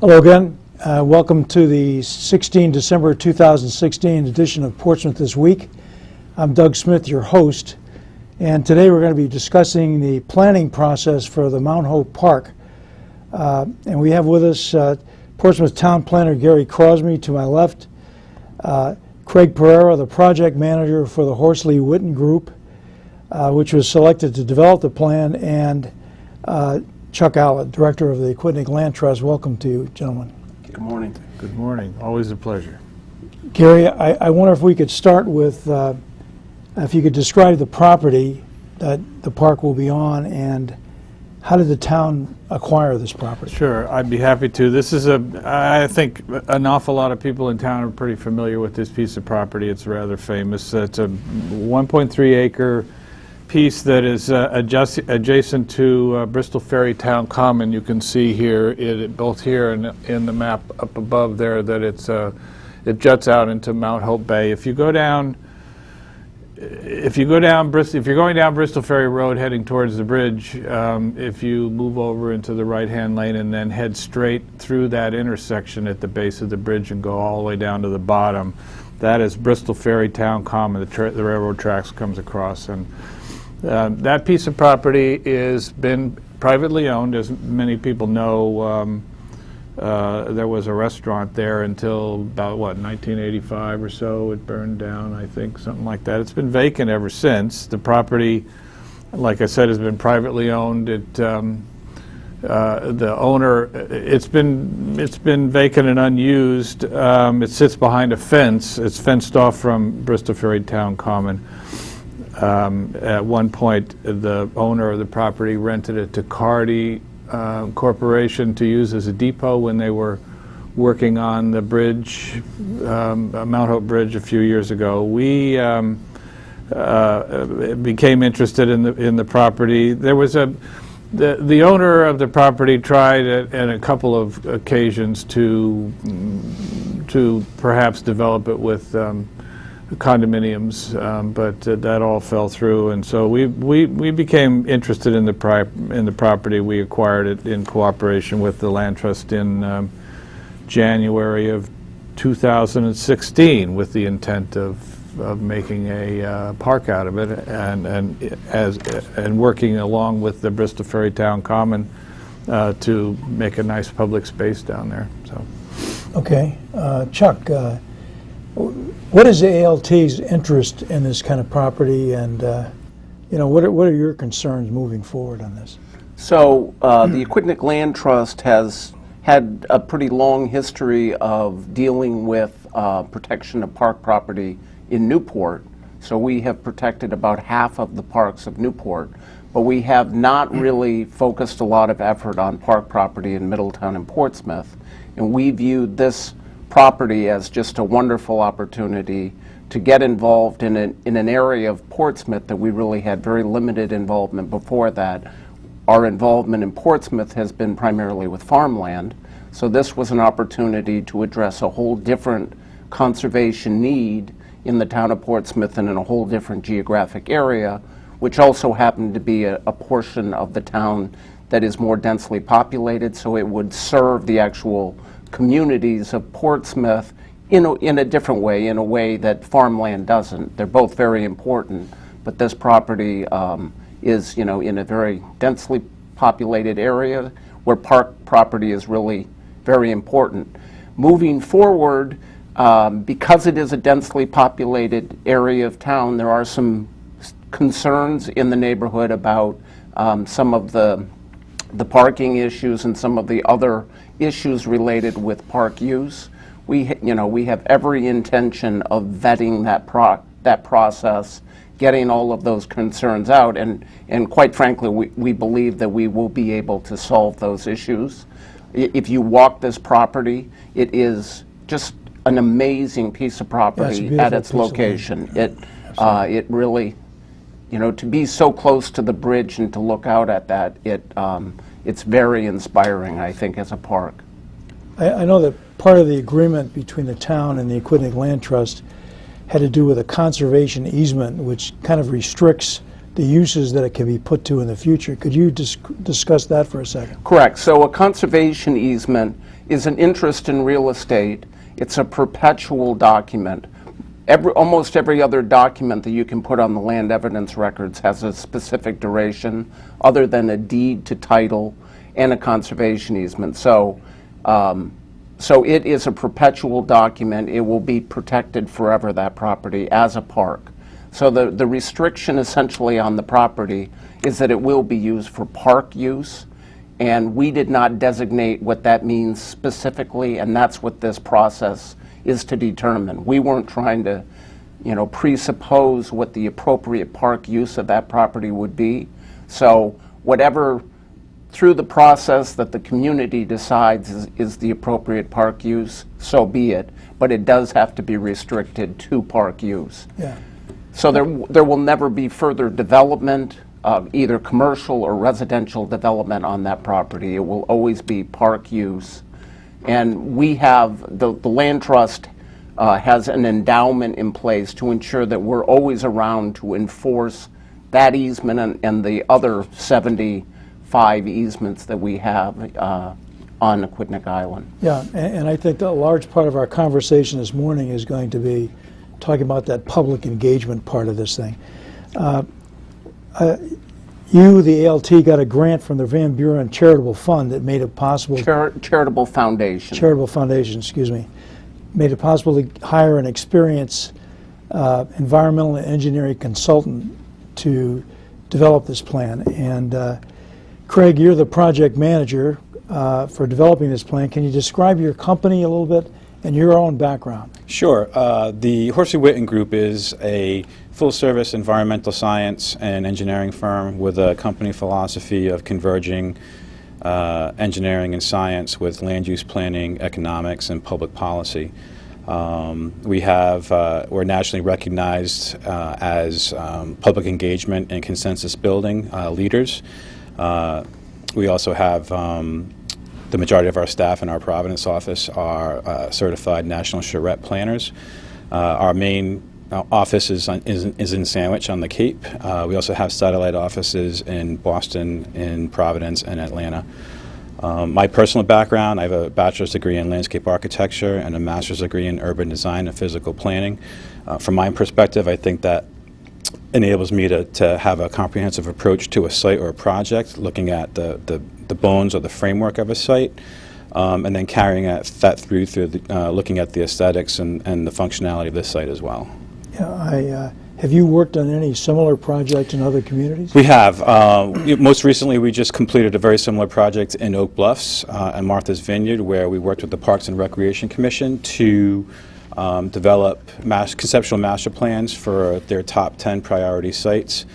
Hello again. Welcome to the December 2016 edition of Portsmouth This Week. I'm Doug Smith, your host, and today we're going to be discussing the planning process for the Mount Hope Park. And we have with us Portsmouth Town Planner Gary Crosby to my left, Craig Pereira, the project manager for the Horsley Witten Group, which was selected to develop the plan, and Chuck Allett, director of the Aquidneck Land Trust. Welcome to you, gentlemen. Good morning. Good morning. Always a pleasure. Gary, I wonder if we could start with, if you could describe the property that the park will be on, and how did the town acquire this property? Sure, I'd be happy to. This is I think an awful lot of people in town are pretty familiar with this piece of property. It's rather famous. It's a 1.3 acre piece that is adjacent to Bristol Ferry Town Common. You can see here, both here and in the map up above there, that it juts out into Mount Hope Bay. If you're going down Bristol Ferry Road heading towards the bridge, if you move over into the right-hand lane and then head straight through that intersection at the base of the bridge and go all the way down to the bottom, that is Bristol Ferry Town Common. The railroad tracks comes across, and that piece of property is been privately owned. As many people know, there was a restaurant there until about, 1985 or so. It burned down, I think, something like that. It's been vacant ever since. The property, like I said, has been privately owned. The owner, it's been vacant and unused. It sits behind a fence. It's fenced off from Bristol Ferry Town Common. At one point, the owner of the property rented it to Cardi Corporation to use as a depot when they were working on the bridge, Mount Hope Bridge, a few years ago. We became interested in the property. There was the owner of the property tried at a couple of occasions to perhaps develop it with condominiums, but that all fell through, and so we became interested in the property. We acquired it in cooperation with the Land Trust in January of 2016, with the intent of making a park out of it, and working along with the Bristol Ferry Town Common to make a nice public space down there. So, okay, Chuck. What is the ALT's interest in this kind of property, and what are your concerns moving forward on this? So the Aquidneck Land Trust has had a pretty long history of dealing with protection of park property in Newport. So we have protected about half of the parks of Newport, but we have not really focused a lot of effort on park property in Middletown and Portsmouth, and we viewed this property as just a wonderful opportunity to get involved in an area of Portsmouth that we really had very limited involvement before that. Our involvement in Portsmouth has been primarily with farmland, so this was an opportunity to address a whole different conservation need in the town of Portsmouth and in a whole different geographic area, which also happened to be a portion of the town that is more densely populated, so it would serve the actual communities of Portsmouth in a different way, in a way that farmland doesn't. They're both very important, but this property is, in a very densely populated area where park property is really very important. Moving forward, because it is a densely populated area of town, there are some concerns in the neighborhood about some of the parking issues and some of the other issues related with park use. We have every intention of vetting that process, getting all of those concerns out, and quite frankly, we believe that we will be able to solve those issues. If you walk this property, it is just an amazing piece of property at its location. It really, to be so close to the bridge and to look out at that, it's very inspiring, I think, as a park. I know that part of the agreement between the town and the Aquidneck Land Trust had to do with a conservation easement, which kind of restricts the uses that it can be put to in the future. Could you discuss that for a second? Correct. So a conservation easement is an interest in real estate. It's a perpetual document. Almost every other document that you can put on the land evidence records has a specific duration other than a deed to title and a conservation easement. So it is a perpetual document. It will be protected forever, that property, as a park. So the restriction essentially on the property is that it will be used for park use, and we did not designate what that means specifically, and that's what this process is to determine. We weren't trying to, presuppose what the appropriate park use of that property would be. So whatever, through the process that the community decides is the appropriate park use, so be it, but it does have to be restricted to park use. Yeah. So there will never be further development, either commercial or residential development on that property. It will always be park use. And we have, the land trust has an endowment in place to ensure that we're always around to enforce that easement and the other 75 easements that we have on Aquidneck Island. Yeah, and I think that a large part of our conversation this morning is going to be talking about that public engagement part of this thing. You, the ALT, got a grant from the Van Buren Charitable Fund that made it possible. Charitable Foundation. Charitable Foundation, excuse me, made it possible to hire an experienced environmental and engineering consultant to develop this plan. And Craig, you're the project manager for developing this plan. Can you describe your company a little bit and your own background? Sure. The Horsley Witten Group is a full-service environmental science and engineering firm with a company philosophy of converging engineering and science with land use planning, economics, and public policy. We're nationally recognized as public engagement and consensus building leaders. We also have the majority of our staff in our Providence office are certified national charrette planners. Our main office is in Sandwich on the Cape. We also have satellite offices in Boston, in Providence, and Atlanta. My personal background, I have a bachelor's degree in landscape architecture and a master's degree in urban design and physical planning. From my perspective, I think that enables me to have a comprehensive approach to a site or a project, looking at the bones or the framework of a site, and then carrying that through looking at the aesthetics and the functionality of this site as well. Yeah, have you worked on any similar projects in other communities? We have. Most recently, we just completed a very similar project in Oak Bluffs and Martha's Vineyard, where we worked with the Parks and Recreation Commission to develop conceptual master plans for their top 10 priority sites.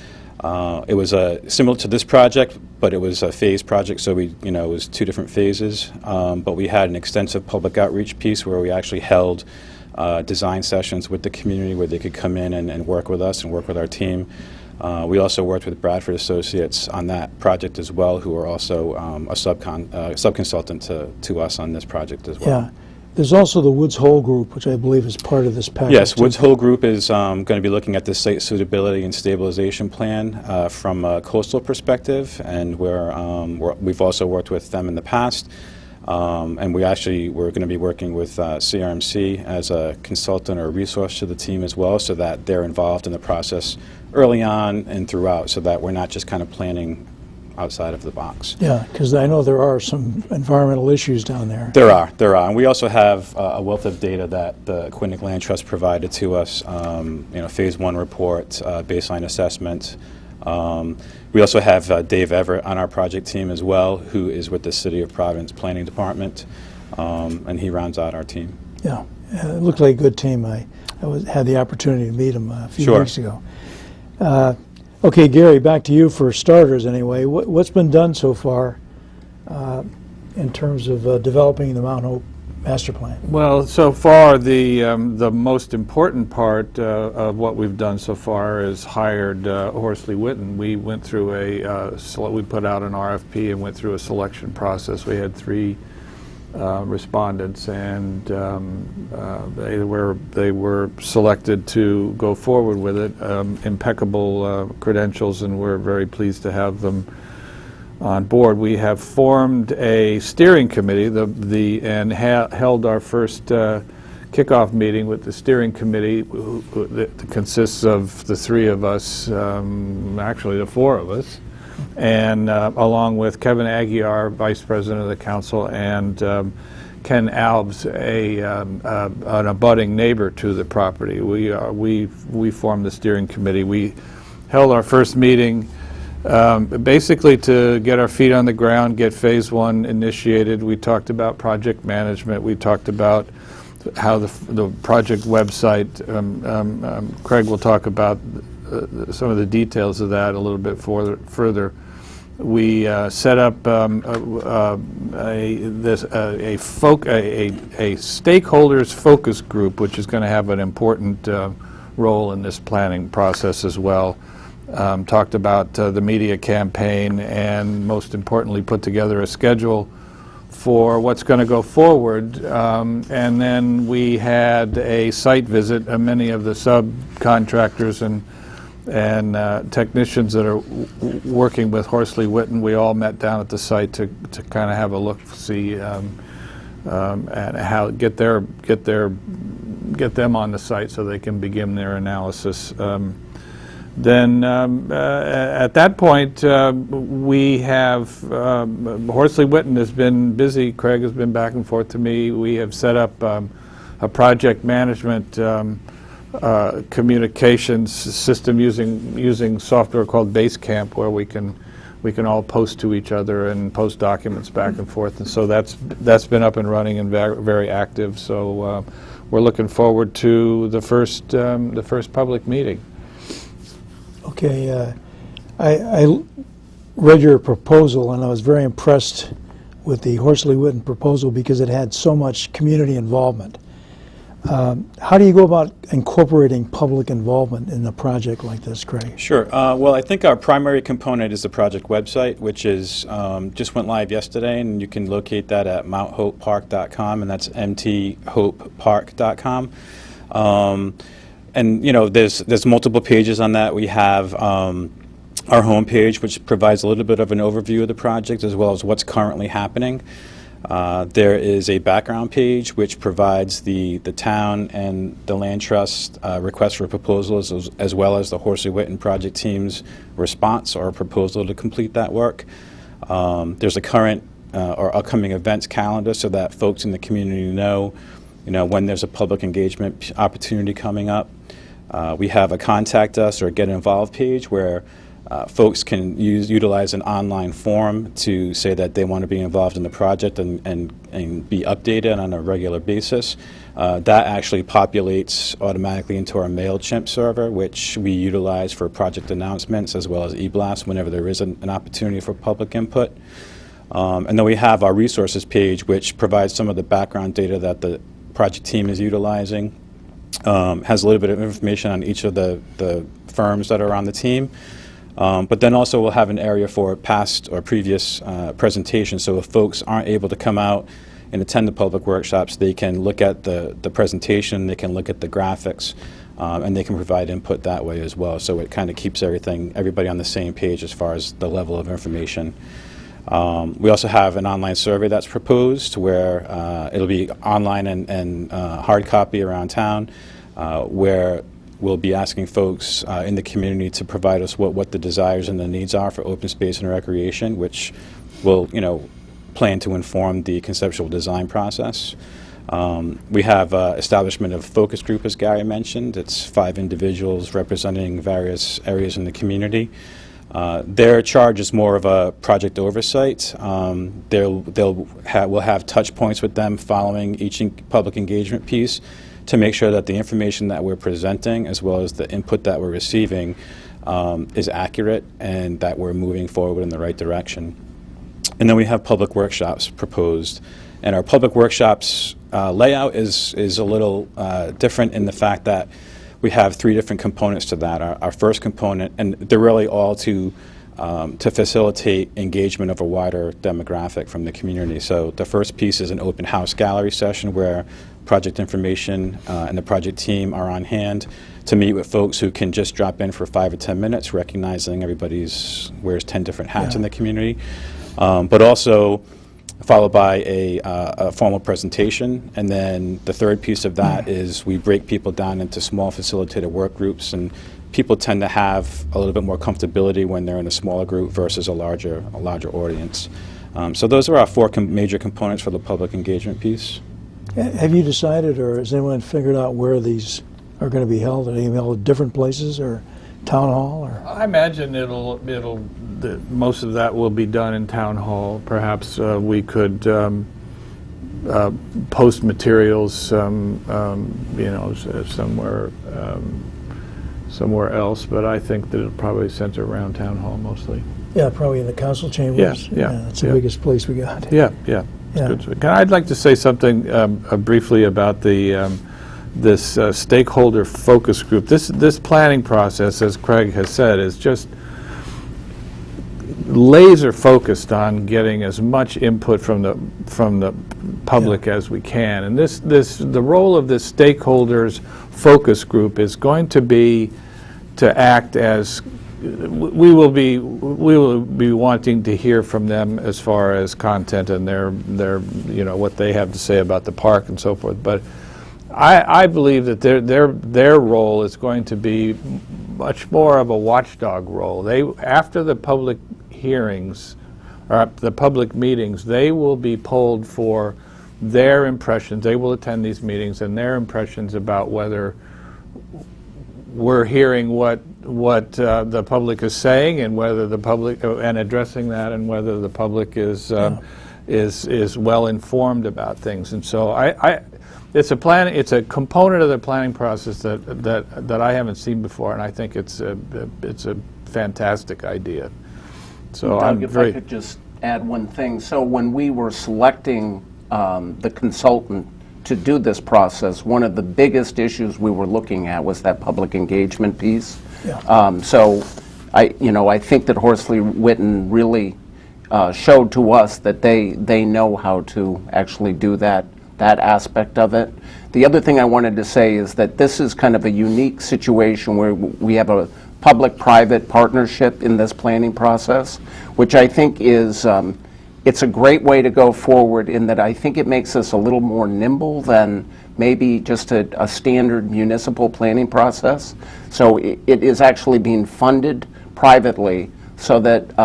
It was similar to this project, but it was a phased project, so it was 2 different phases. But we had an extensive public outreach piece where we actually held design sessions with the community where they could come in and work with us and work with our team. We also worked with Bradford Associates on that project as well, who are also a sub-consultant to us on this project as well. Yeah. There's also the Woods Hole Group, which I believe is part of this package. Yes, Woods Hole Group is going to be looking at the site suitability and stabilization plan from a coastal perspective, and we've also worked with them in the past. And we're going to be working with CRMC as a consultant or a resource to the team as well, so that they're involved in the process early on and throughout, so that we're not just kind of planning outside of the box. Yeah, because I know there are some environmental issues down there. There are. And we also have a wealth of data that the Aquidneck Land Trust provided to us, phase 1 report, baseline assessment. We also have Dave Everett on our project team as well, who is with the City of Providence Planning Department, and he rounds out our team. Yeah, it looked like a good team. I had the opportunity to meet him a few weeks ago. Okay, Gary, back to you for starters anyway. What's been done so far in terms of developing the Mount Hope master plan? Well, so far the most important part of what we've done so far is hired Horsley Witten. We went through we put out an RFP and went through a selection process. We had 3 respondents, and they were selected to go forward with it. Impeccable credentials, and we're very pleased to have them on board. We have formed a steering committee and held our first kickoff meeting with the steering committee, that consists of the three of us, actually the four of us, and along with Kevin Aguiar, Vice President of the Council, and Ken Alves, an abutting neighbor to the property. We formed the steering committee. We held our first meeting basically to get our feet on the ground, get phase one initiated. We talked about project management. We talked about how the project website, Craig will talk about some of the details of that a little bit further. We set up a stakeholders focus group, which is going to have an important role in this planning process as well. Talked about the media campaign, and most importantly put together a schedule for what's going to go forward. And then we had a site visit. Many of the subcontractors and technicians that are working with Horsley Witten, we all met down at the site to kind of have a look, see, and how get them on the site so they can begin their analysis. Then at that point, we have, Horsley Witten has been busy. Craig has been back and forth to me. We have set up a project management communications system using software called Basecamp, where we can all post to each other and post documents back and forth. And so that's been up and running and very active. So we're looking forward to the first public meeting. Okay, I read your proposal, and I was very impressed with the Horsley Witten proposal because it had so much community involvement. How do you go about incorporating public involvement in a project like this, Craig? Sure. Well, I think our primary component is the project website, which is just went live yesterday, and you can locate that at mountthopepark.com, and that's mthopepark.com. And you know, there's multiple pages on that. We have our homepage, which provides a little bit of an overview of the project as well as what's currently happening. There is a background page which provides the town and the land trust request for proposals, as well as the Horsley Witten project team's response or proposal to complete that work. There's a current or upcoming events calendar so that folks in the community know, when there's a public engagement opportunity coming up. We have a contact us or get involved page where folks can utilize an online form to say that they want to be involved in the project and be updated on a regular basis. That actually populates automatically into our MailChimp server, which we utilize for project announcements as well as e-blasts whenever there is an opportunity for public input. And then we have our resources page, which provides some of the background data that the project team is utilizing. Has a little bit of information on each of the firms that are on the team. But then also we'll have an area for past or previous presentations. So if folks aren't able to come out and attend the public workshops, they can look at the presentation, they can look at the graphics, and they can provide input that way as well. So it kind of keeps everybody on the same page as far as the level of information. We also have an online survey that's proposed where it'll be online and hard copy around town, where we'll be asking folks in the community to provide us what the desires and the needs are for open space and recreation, which will, plan to inform the conceptual design process. We have establishment of focus group, as Gary mentioned. It's 5 individuals representing various areas in the community. Their charge is more of a project oversight. We'll have touch points with them following each public engagement piece to make sure that the information that we're presenting as well as the input that we're receiving is accurate and that we're moving forward in the right direction. And then we have public workshops proposed. And our public workshops layout is a little different in the fact that we have 3 different components to that. Our first component, and they're really all to to facilitate engagement of a wider demographic from the community. So the first piece is an open house gallery session where project information and the project team are on hand to meet with folks who can just drop in for 5 or 10 minutes, recognizing everybody's wears 10 different hats in the community, but also followed by a formal presentation. And then the third piece of that is we break people down into small facilitated work groups, and people tend to have a little bit more comfortability when they're in a smaller group versus a larger audience. So those are our four major components for the public engagement piece. Have you decided, or has anyone figured out where these are going to be held? Are they going to be held at different places, or town hall? Or I imagine most of that will be done in town hall. Perhaps we could post materials, somewhere else. But I think that it'll probably center around town hall mostly. Yeah, probably in the council chambers. Yeah. That's the biggest place we got. Yeah. Yeah. Good. I'd like to say something briefly about this stakeholder focus group. This planning process, as Craig has said, is just laser focused on getting as much input from the public as we can. And the role of this stakeholders focus group is going to be to act as we will be wanting to hear from them as far as content and their what they have to say about the park and so forth. But I believe that their role is going to be much more of a watchdog role. After the public hearings or the public meetings, they will be polled for their impressions. They will attend these meetings and their impressions about whether we're hearing what the public is saying, and whether the public and addressing that, and whether the public is well informed about things. And so it's a component of the planning process that I haven't seen before, and I think it's a fantastic idea. So Doug, if I could just add one thing. So when we were selecting the consultant to do this process, one of the biggest issues we were looking at was that public engagement piece. Yeah. So I think that Horsley Witten really showed to us that they know how to actually do that aspect of it. The other thing I wanted to say is that this is kind of a unique situation where we have a public-private partnership in this planning process, which I think is it's a great way to go forward, in that I think it makes us a little more nimble than maybe just a standard municipal planning process. So it is actually being funded privately, so that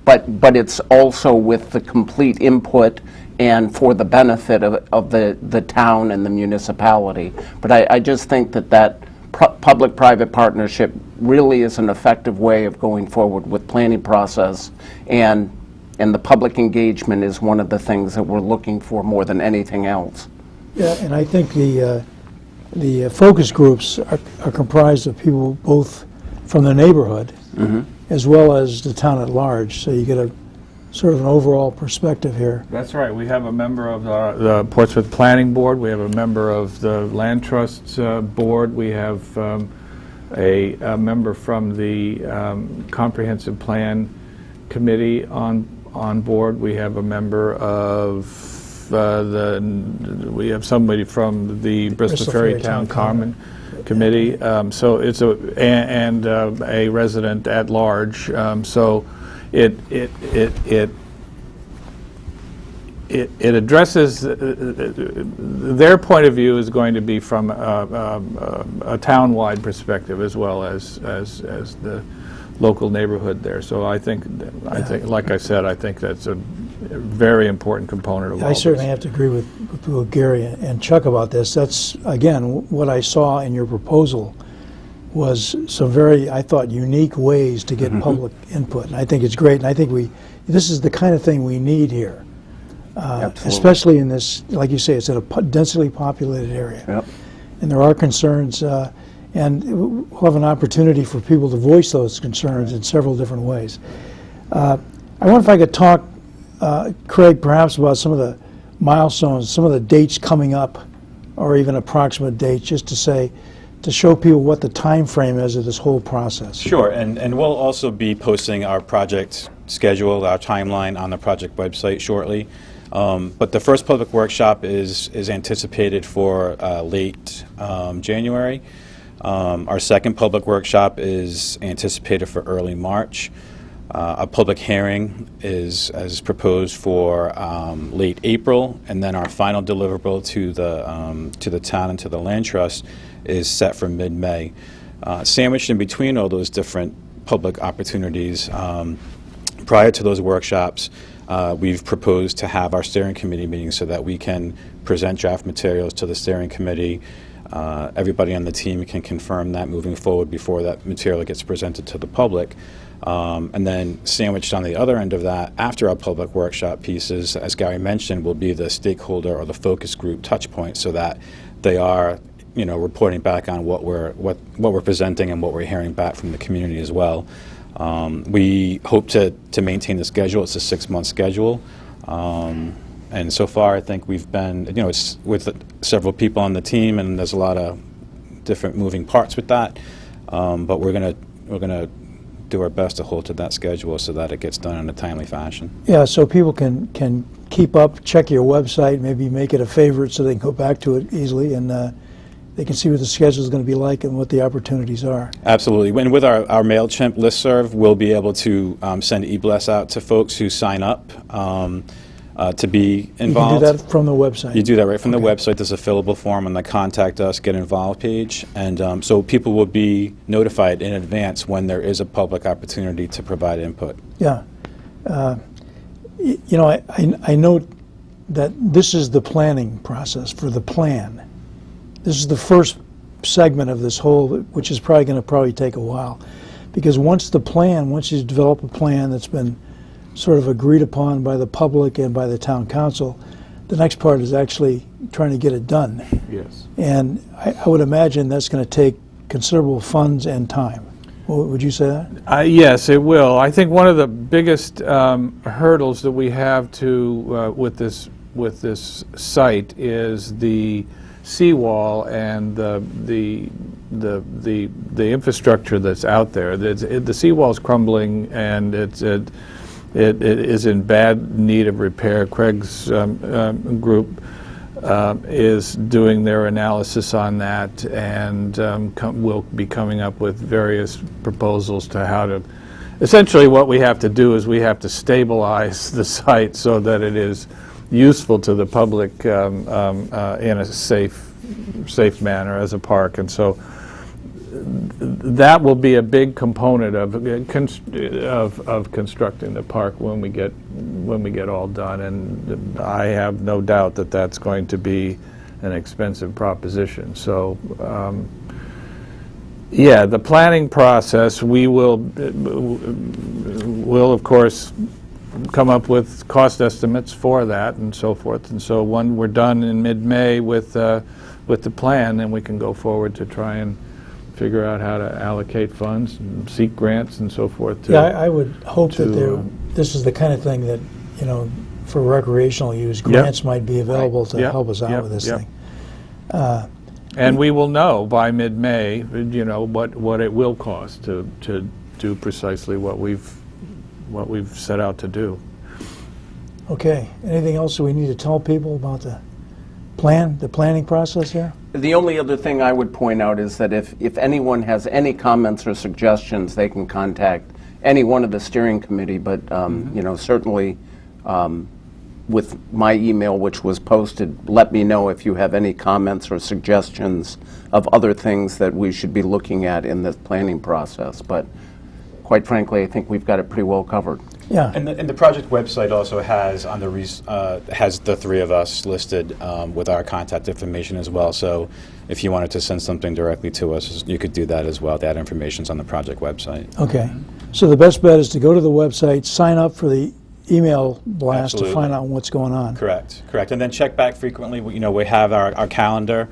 but it's also with the complete input and for the benefit of the town and the municipality. But I just think that public-private partnership really is an effective way of going forward with planning process, and the public engagement is one of the things that we're looking for more than anything else. Yeah, and I think the focus groups are comprised of people both from the neighborhood as well as the town at large. So you get a sort of an overall perspective here. That's right. We have a member of the Portsmouth Planning Board. We have a member of the Land Trust Board. We have a member from the Comprehensive Plan Committee on board. We have a member of we have somebody from the Bristol Ferry Town Common Committee. So it's a resident at large. So it addresses their point of view is going to be from a town-wide perspective as well as the local neighborhood there. So I think, like I said, I think that's a very important component of all I certainly this. have to agree with Gary and Chuck about this. That's, again, what I saw in your proposal was some very, I thought, unique ways to get public input. And I think it's great. And I think this is the kind of thing we need here. Especially in this, like you say, it's in a densely populated area. Yep. And there are concerns, and we'll have an opportunity for people to voice those concerns in several different ways. I wonder if I could talk, Craig, perhaps about some of the milestones, some of the dates coming up, or even approximate dates, just to say, to show people what the time frame is of this whole process. Sure, and we'll also be posting our project schedule, our timeline on the project website shortly. But the first public workshop is anticipated for late January. Our second public workshop is anticipated for early March. A public hearing is proposed for late April, and then our final deliverable to the town and to the land trust is set for mid-May. Sandwiched in between all those different public opportunities, prior to those workshops, we've proposed to have our steering committee meeting so that we can present draft materials to the steering committee. Everybody on the team can confirm that moving forward before that material gets presented to the public. And then sandwiched on the other end of that, after our public workshop pieces, as Gary mentioned, will be the stakeholder or the focus group touch point, so that they are, reporting back on what we're presenting and what we're hearing back from the community as well. We hope to maintain the schedule. It's a 6-month schedule. And so far, I think we've been, it's with several people on the team, and there's a lot of different moving parts with that. But we're gonna do our best to hold to that schedule so that it gets done in a timely fashion. Yeah, so people can keep up, check your website, maybe make it a favorite so they can go back to it easily, and they can see what the schedule is going to be like and what the opportunities are. Absolutely. And with our MailChimp listserv, we'll be able to send e-blasts out to folks who sign up to be involved. You can do that from the website. You do that right from the website. There's a fillable form on the Contact Us, Get Involved page. And so people will be notified in advance when there is a public opportunity to provide input. Yeah. I note that this is the planning process for the plan. This is the first segment of this whole, which is probably going to take a while. Because once you develop a plan that's been sort of agreed upon by the public and by the town council, the next part is actually trying to get it done. Yes. And I would imagine that's going to take considerable funds and time. Would you say that? Yes, it will. I think one of the biggest hurdles that we have to with this site is the seawall and the infrastructure that's out there. The seawall's crumbling, and it is in bad need of repair. Craig's group is doing their analysis on that, and will be coming up with various proposals to how to. Essentially, what we have to do is we have to stabilize the site so that it is useful to the public in a safe manner as a park, and so that will be a big component of constructing the park when we get all done. And I have no doubt that that's going to be an expensive proposition. So, yeah, the planning process, we will of course come up with cost estimates for that and so forth. And so when we're done in mid-May with the plan, then we can go forward to try and figure out how to allocate funds and seek grants and so forth. Yeah, I would hope that this is the kind of thing that, for recreational use, grants might be available to help us out with this thing. And we will know by mid-May, what it will cost to do precisely what we've set out to do. Okay. Anything else that we need to tell people about the planning process here? The only other thing I would point out is that if anyone has any comments or suggestions, they can contact any one of the steering committee, but certainly with my email, which was posted, let me know if you have any comments or suggestions of other things that we should be looking at in this planning process. But quite frankly, I think we've got it pretty well covered. Yeah. And the project website also has has the three of us listed with our contact information as well. So if you wanted to send something directly to us, you could do that as well. That information's on the project website. Okay. So the best bet is to go to the website, sign up for the email blast to find out what's going on. Correct. And then check back frequently. We have our calendar,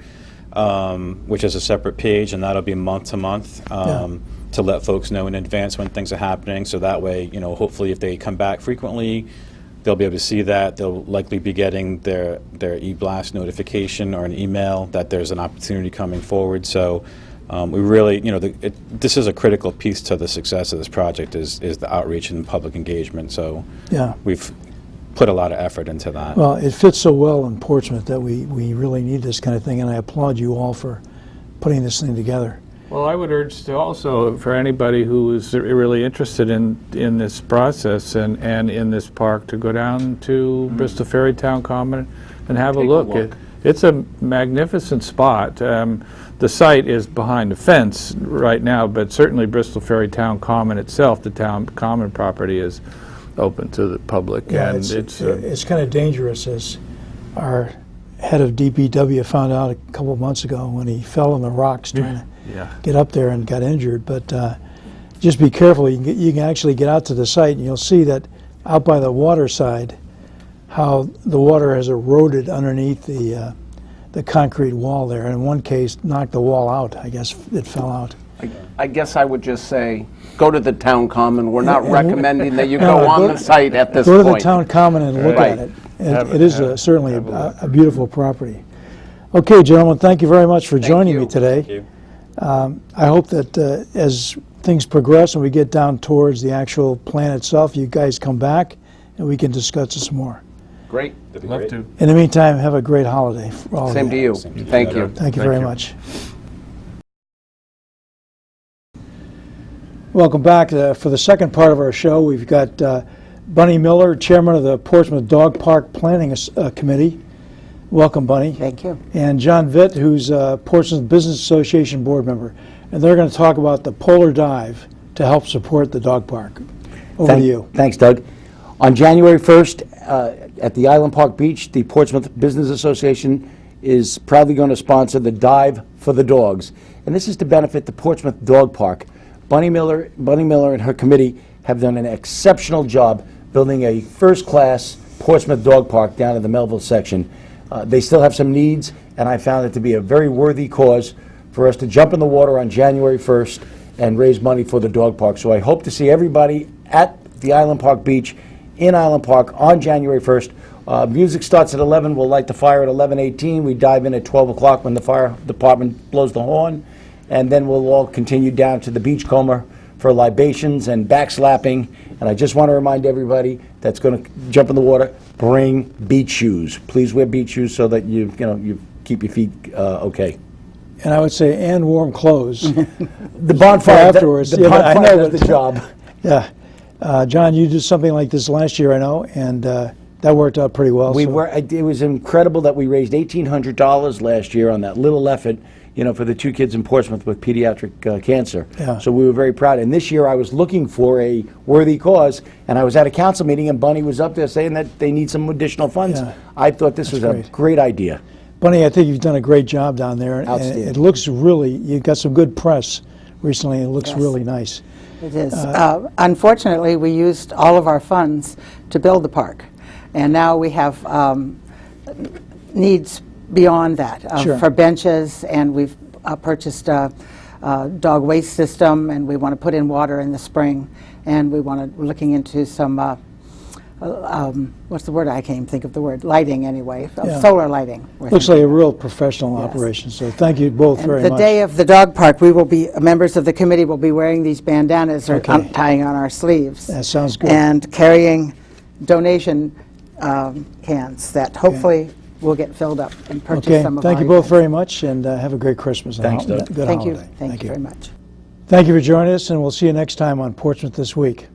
which is a separate page, and that'll be month to month. To let folks know in advance when things are happening, so that way, hopefully if they come back frequently, they'll be able to see that. They'll likely be getting their e-blast notification or an email that there's an opportunity coming forward. So We really, this is a critical piece to the success of this project is the outreach and public engagement. So Yeah. we've put a lot of effort into that. Well, it fits so well in Portsmouth that we really need this kind of thing, and I applaud you all for putting this thing together. Well, I would urge to also, for anybody who is really interested in this process and in this park, to go down to Bristol Ferry Town Common and have a look. It's a magnificent spot. The site is behind a fence right now, but certainly Bristol Ferry Town Common itself, the town common property, is open to the public. Yeah, and it's kind of dangerous, as our head of DPW found out a couple of months ago when he fell on the rocks trying to get up there and got injured. But just be careful. You can actually get out to the site, and you'll see that out by the water side, how the water has eroded underneath the concrete wall there. And in one case, knocked the wall out. I guess it fell out. I guess I would just say, go to the town common. We're not And- recommending that you go on the site at this Go to point. the town common and look Right. at it. It is certainly a beautiful property. Okay, gentlemen, thank you very much for joining me you. today. Thank you. I hope that as things progress and we get down towards the actual plan itself, you guys come back and we can discuss it some more. Great. That'd be love great. to. In the meantime, have a great holiday for all Same of to you. you. Same to you. Thank you. Thank you Thank very you. much. Welcome back. For the second part of our show, we've got Bunny Miller, Chairman of the Portsmouth Dog Park Planning Committee. Welcome, Bunny. Thank you. And John Vitt, who's Portsmouth Business Association board member. And they're going to talk about the Polar Dive to help support the dog park. Over to you. Thanks, Doug. On January 1st, at the Island Park Beach, the Portsmouth Business Association is proudly going to sponsor the Dive for the Dogs. And this is to benefit the Portsmouth Dog Park. Bunny Miller and her committee have done an exceptional job building a first-class Portsmouth Dog Park down in the Melville section. They still have some needs, and I found it to be a very worthy cause for us to jump in the water on January 1st and raise money for the dog park. So I hope to see everybody at the Island Park Beach in Island Park on January 1st. Music starts at 11. We'll light the fire at 11:18. We dive in at 12 o'clock when the fire department blows the horn. And then we'll all continue down to the Beachcomber for libations and backslapping. And I just want to remind everybody that's going to jump in the water, bring beach shoes. Please wear beach shoes so that you keep your feet okay. And I would say, and warm clothes. The bonfire afterwards. The Yeah, but I bonfire know, does the job. Yeah. John, you did something like this last year, I know, and that worked out pretty well. It was incredible that we raised $1,800 last year on that little effort, for the two kids in Portsmouth with pediatric cancer. Yeah. So we were very proud. And this year I was looking for a worthy cause, and I was at a council meeting, and Bunny was up there saying that they need some additional funds. Yeah. I thought this was great. a great idea. Bunny, I think you've done a great job down there. And Outstanding. it looks really, you got some good press recently, and it looks Yes. really nice. It is. Unfortunately, we used all of our funds to build the park, and now we have needs beyond that Sure. for benches, and we've purchased a dog waste system, and we want to put in water in the spring, and we're looking into some what's the word? I can't even think of the word. Lighting, anyway. Yeah. Solar lighting. we're Looks thinking. like a real professional Yes. operation, so thank you both And very the much. day of the dog park, we will be, members of the committee will be wearing these bandanas or Okay. tying on our sleeves. That sounds good. And carrying donation cans that hopefully will get filled up and purchase Okay, some of our thank you both events. very much, and have a great Christmas. and Thanks, Doug. Good Thank you. holiday. Thank you very much. Thank you for joining us, and we'll see you next time on Portsmouth This Week.